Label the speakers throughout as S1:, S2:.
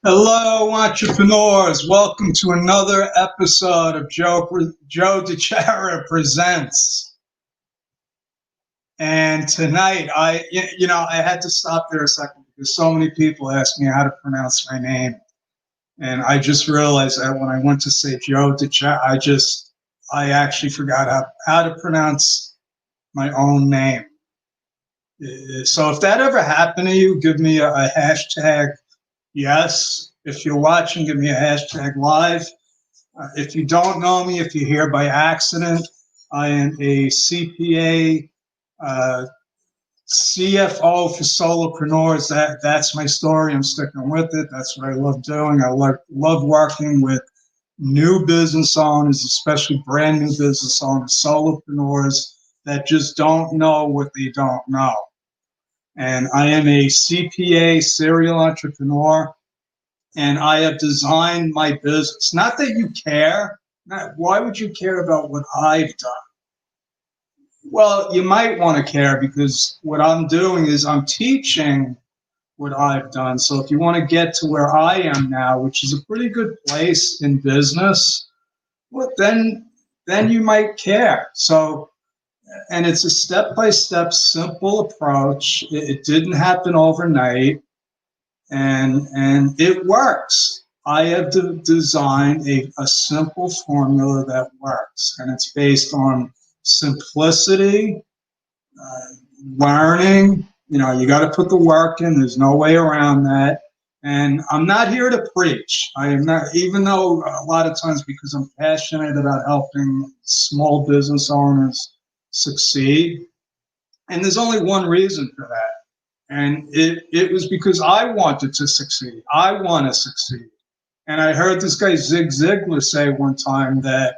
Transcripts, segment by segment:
S1: Hello, entrepreneurs. Welcome to another episode of Joe DeChara Presents. And tonight, I had to stop there a second because so many people ask me how to pronounce my name. And I just realized that when I went to say Joe DeChara, I actually forgot how to pronounce my own name. So if that ever happened to you, give me a hashtag yes. If you're watching, give me a hashtag live. If you don't know me, if you're here by accident, I am a CPA, CFO for solopreneurs. That's my story. I'm sticking with it. That's what I love doing. I love working with new business owners, especially brand new business owners, solopreneurs that just don't know what they don't know. And I am a CPA, serial entrepreneur, and I have designed my business. Not that you care. Why would you care about what I've done? Well, you might want to care because what I'm doing is I'm teaching what I've done. So if you want to get to where I am now, which is a pretty good place in business, well, then you might care. So, and it's a step-by-step simple approach. It didn't happen overnight, and it works. I have designed a simple formula that works, and it's based on simplicity, uh, learning. You got to put the work in. There's no way around that. And I'm not here to preach. I am not, even though a lot of times because I'm passionate about helping small business owners succeed. And there's only one reason for that. And it was because I wanted to succeed. I want to succeed. And I heard this guy Zig Ziglar say one time that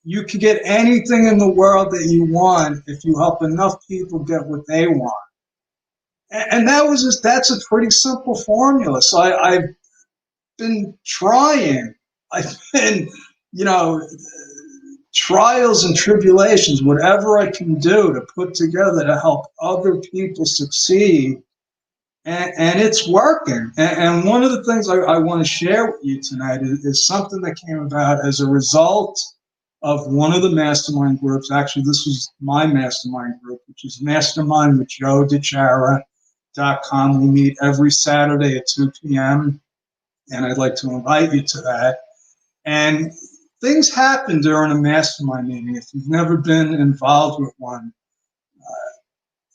S1: you can get anything in the world that you want if you help enough people get what they want. And that's a pretty simple formula. So I've been trying. I've been, you know, trials and tribulations, whatever I can do to put together to help other people succeed. And it's working. And one of the things I want to share with you tonight is something that came about as a result of one of the mastermind groups. Actually, this was my mastermind group, which is Mastermind with JoeDeChara.com. We meet every Saturday at 2 p.m. And I'd like to invite you to that. And things happen during a mastermind meeting. If you've never been involved with one,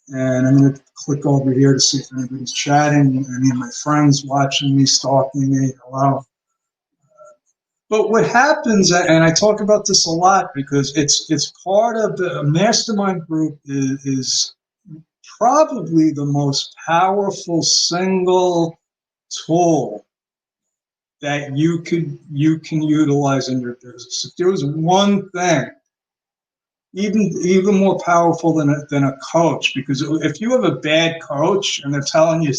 S1: and I'm going to click over here to see if anybody's chatting, any of my friends watching me, stalking me, hello. But what happens, and I talk about this a lot because it's part of the mastermind group is probably the most powerful single tool that you can utilize in your business. If there was one thing even more powerful than a coach, because if you have a bad coach and they're telling you,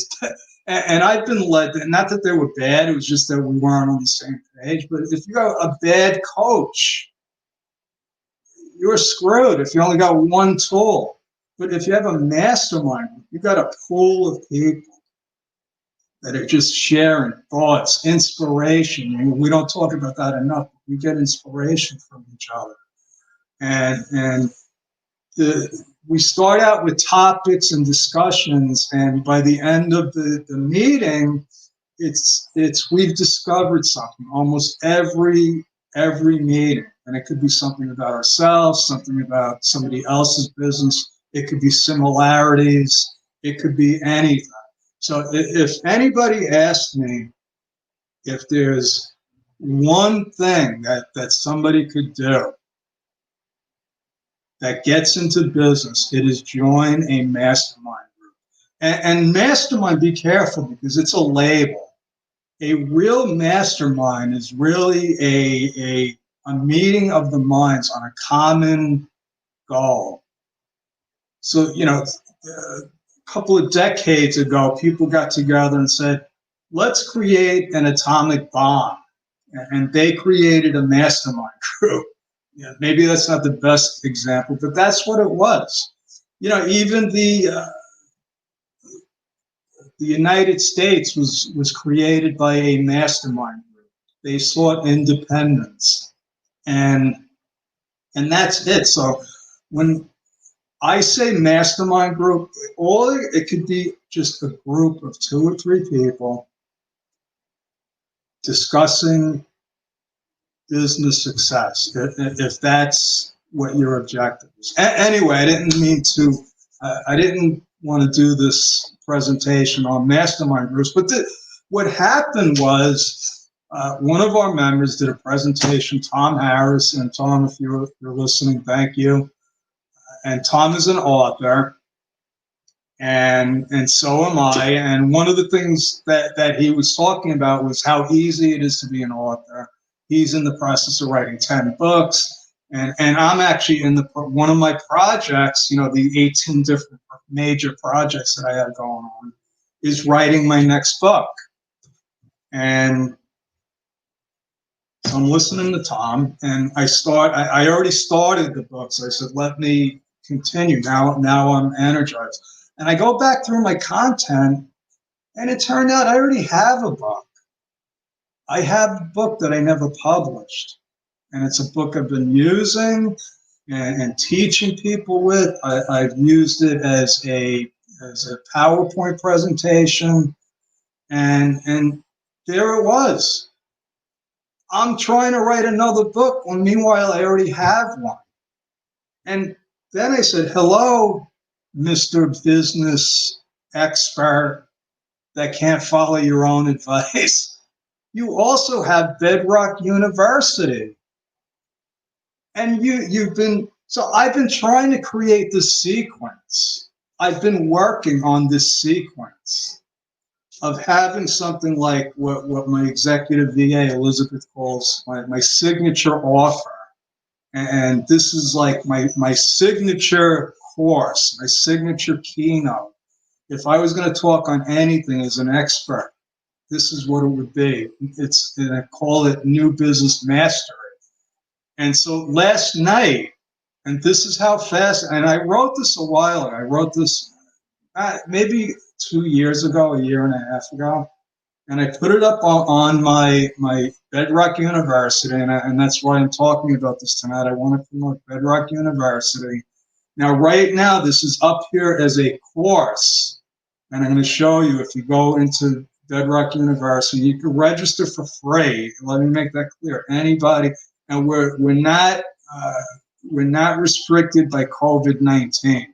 S1: and I've been led, not that they were bad, it was just that we weren't on the same page, but if you have a bad coach, you're screwed if you only got one tool. But if you have a mastermind, you've got a pool of people that are just sharing thoughts, inspiration. And we don't talk about that enough. We get inspiration from each other. And we start out with topics and discussions, and by the end of the meeting, we've discovered something almost every meeting. And it could be something about ourselves, something about somebody else's business. It could be similarities. It could be anything. So if anybody asks me if there's one thing that somebody could do that gets into business, it is join a mastermind group. And mastermind, be careful because it's a label. A real mastermind is really a meeting of the minds on a common goal. So, a couple of decades ago, people got together and said, let's create an atomic bomb. And they created a mastermind group. Yeah, maybe that's not the best example, but that's what it was. Even the the United States was created by a mastermind group. They sought independence, and that's it. So when I say mastermind group, it could be just a group of 2 or 3 people discussing business success, if that's what your objective is. Anyway, I didn't want to do this presentation on mastermind groups, but what happened was one of our members did a presentation, Tom Harris, and Tom, if you're listening, thank you. And Tom is an author, and so am I. And one of the things that he was talking about was how easy it is to be an author. He's in the process of writing 10 books. And I'm actually in one of my projects, the 18 different major projects that I have going on, is writing my next book. And so I'm listening to Tom, and I already started the book. So I said, let me continue. Now I'm energized. And I go back through my content, and it turned out I already have a book. I have a book that I never published. And it's a book I've been using and teaching people with. I've used it as a PowerPoint presentation, and there it was. I'm trying to write another book when meanwhile I already have one. And then I said, hello, Mr. Business Expert that can't follow your own advice. You also have Bedrock University. And I've been trying to create this sequence. I've been working on this sequence of having something like what my executive VA, Elizabeth, calls my signature offer. And this is like my signature course, my signature keynote. If I was going to talk on anything as an expert, this is what it would be. I call it New Business Mastery. And so last night, and this is how fast, and I wrote this a while ago. I wrote this maybe 2 years ago, a year and a half ago. And I put it up on my Bedrock University, and that's why I'm talking about this tonight. I want to promote Bedrock University. Now, right now, this is up here as a course, and I'm going to show you. If you go into Bedrock University, you can register for free. Let me make that clear. Anybody, and we're not restricted by COVID-19.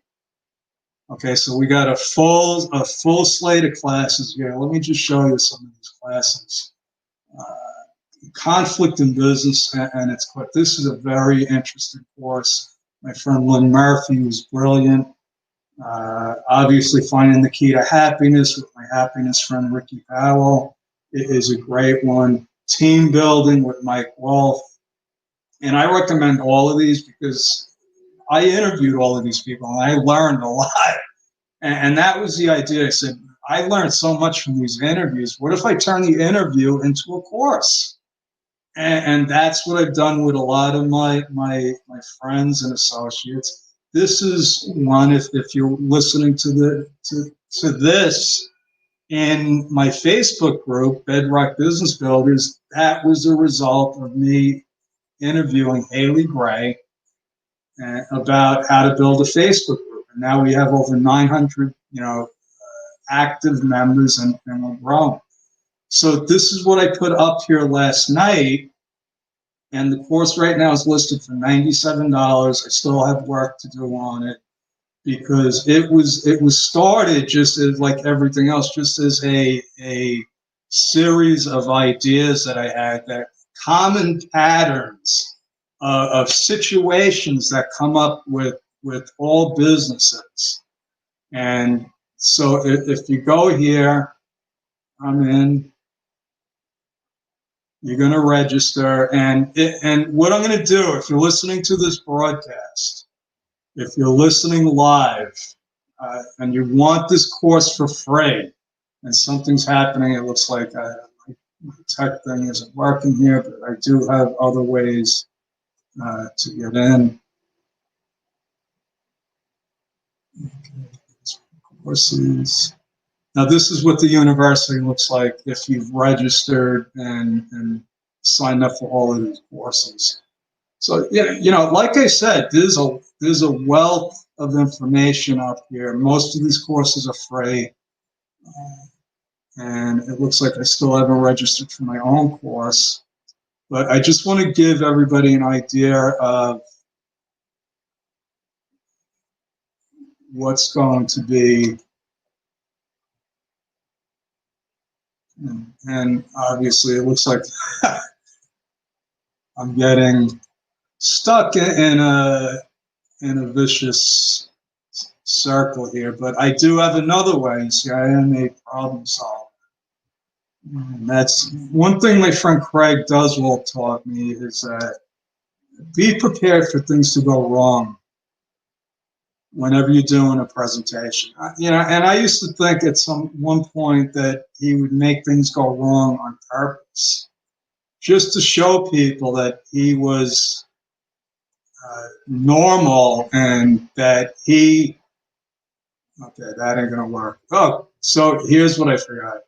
S1: Okay, so we got a full slate of classes here. Let me just show you some of these classes. Conflict in Business, and it's quick. This is a very interesting course. My friend Lynn Murphy was brilliant. Obviously, Finding the Key to Happiness with my happiness friend Ricky Powell is a great one. Team Building with Mike Wolf. And I recommend all of these because I interviewed all of these people and I learned a lot. And that was the idea. I said, I learned so much from these interviews. What if I turn the interview into a course? And that's what I've done with a lot of my friends and associates. This is one, if you're listening to this in my Facebook group, Bedrock Business Builders, that was a result of me interviewing Haley Gray about how to build a Facebook group. And now we have over 900, active members, and we're growing. So this is what I put up here last night. And the course right now is listed for $97. I still have work to do on it because it was started just as like everything else, just as a series of ideas that I had, that common patterns of situations that come up with all businesses. And so if you go here, I'm in. You're going to register, and what I'm going to do, if you're listening to this broadcast, if you're listening live, and you want this course for free, and something's happening, it looks like my tech thing isn't working here, but I do have other ways to get in. Okay. Courses. Now, this is what the university looks like if you've registered and signed up for all of these courses. So, yeah, like I said, there's a wealth of information up here. Most of these courses are free. And it looks like I still haven't registered for my own course. But I just want to give everybody an idea of what's going to be. And obviously, it looks like I'm getting stuck in a vicious circle here. But I do have another way. See, I am a problem solver. And that's one thing my friend Craig Duswell taught me, is that be prepared for things to go wrong whenever you're doing a presentation. And I used to think at one point that he would make things go wrong on purpose, just to show people that he was normal and that okay, that ain't gonna work. Oh, so here's what I forgot.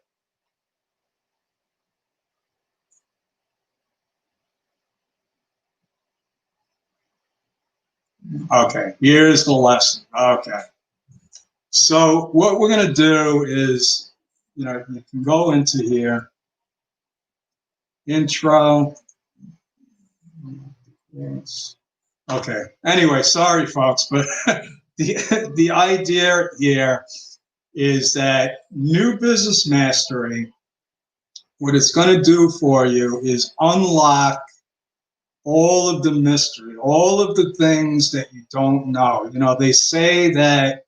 S1: Okay, here's the lesson. Okay. So what we're going to do is, you can go into here, intro. Okay. Anyway, sorry, folks, but the idea here is that new business mastery, what it's going to do for you is unlock all of the mystery, all of the things that you don't know. They say that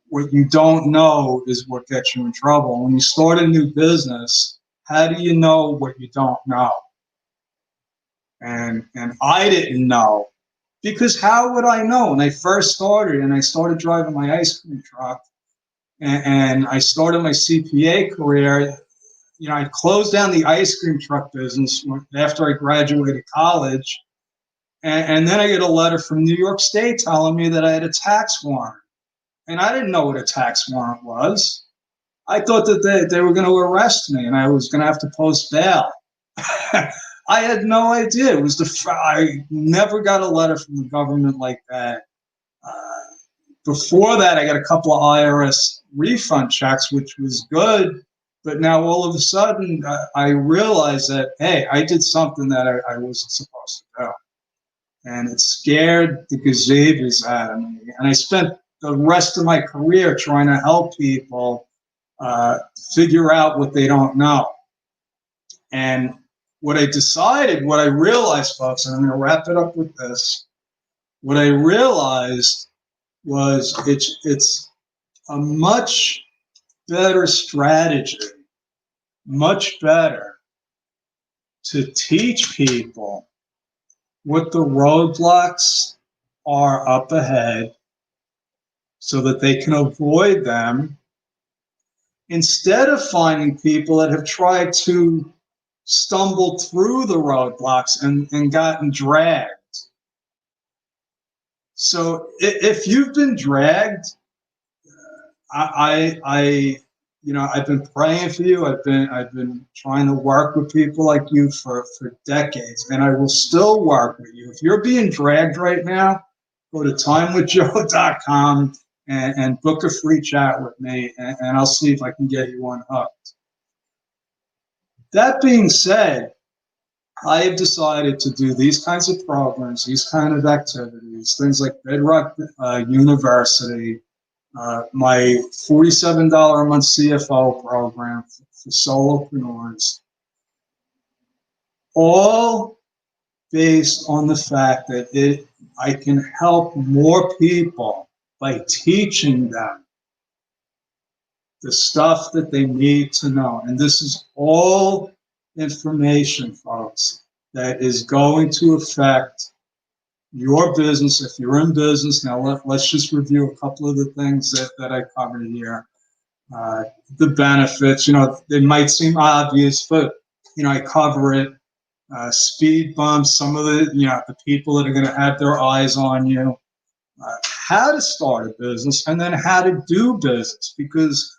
S1: what you don't know is what gets you in trouble. When you start a new business, how do you know what you don't know? And I didn't know, because how would I know? When I first started and I started driving my ice cream truck and I started my CPA career, I closed down the ice cream truck business after I graduated college. And then I get a letter from New York State telling me that I had a tax warrant. And I didn't know what a tax warrant was. I thought that they were going to arrest me and I was going to have to post bail. I had no idea. I never got a letter from the government like that. Before that, I got a couple of IRS refund checks, which was good. But now all of a sudden, I realized that, hey, I did something that I wasn't supposed to do. And it scared the gazebos out of me. And I spent the rest of my career trying to help people figure out what they don't know. And what I realized, folks, and I'm going to wrap it up with this. What I realized was it's a much better strategy, much better to teach people what the roadblocks are up ahead so that they can avoid them, instead of finding people that have tried to stumble through the roadblocks and gotten dragged. So if you've been dragged, I've been praying for you. I've been trying to work with people like you for decades, and I will still work with you. If you're being dragged right now, go to timewithjoe.com and book a free chat with me, and I'll see if I can get you unhooked. That being said, I have decided to do these kinds of programs, these kind of activities, things like Bedrock University, my $47 a month CFO program for solopreneurs, all based on the fact that I can help more people by teaching them the stuff that they need to know. And this is all information, folks, that is going to affect your business. If you're in business, now let's just review a couple of the things that I covered here. The benefits, they might seem obvious, but, I cover it. Speed bumps, some of the people that are going to have their eyes on you. How to start a business, and then how to do business, because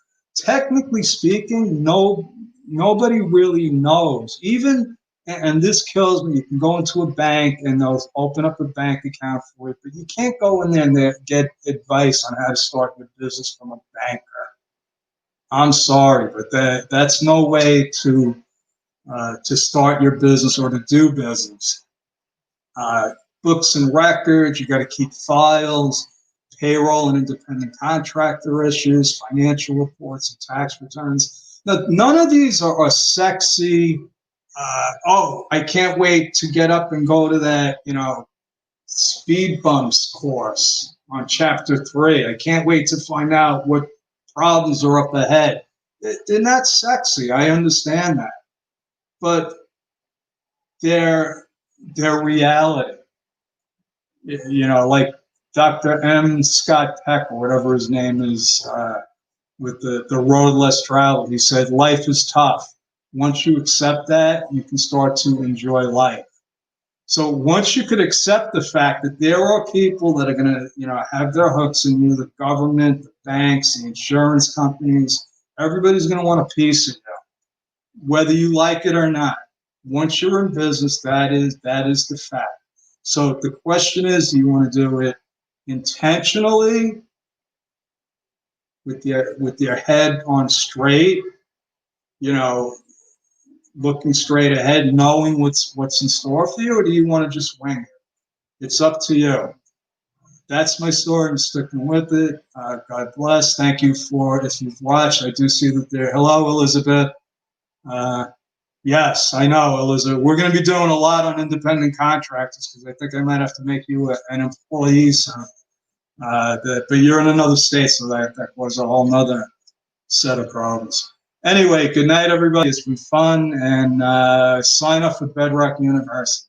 S1: technically speaking, nobody really knows. Even, and this kills me, you can go into a bank and they'll open up a bank account for you, but you can't go in there and get advice on how to start your business from a banker. I'm sorry, but that's no way to start your business or to do business. Books and records, you got to keep files, payroll and independent contractor issues, financial reports and tax returns. Now, none of these are sexy. Oh, I can't wait to get up and go to that, speed bumps course on chapter 3. I can't wait to find out what problems are up ahead. They're not sexy. I understand that, but they're reality. Like Dr. M. Scott Peck, or whatever his name is, with the road less traveled. He said, life is tough. Once you accept that, you can start to enjoy life. So once you could accept the fact that there are people that are going to, have their hooks in you, the government, the banks, the insurance companies, everybody's going to want a piece of you, whether you like it or not. Once you're in business, that is the fact. So the question is, do you want to do it intentionally, with your head on straight, looking straight ahead, knowing what's in store for you, or do you want to just wing it? It's up to you. That's my story. I'm sticking with it. God bless. Thank you if you've watched. I do see that there. Hello, Elizabeth. Yes, I know, Elizabeth. We're going to be doing a lot on independent contractors because I think I might have to make you an employee soon. But you're in another state, so that was a whole nother set of problems. Anyway, good night, everybody. It's been fun, and sign up for Bedrock University.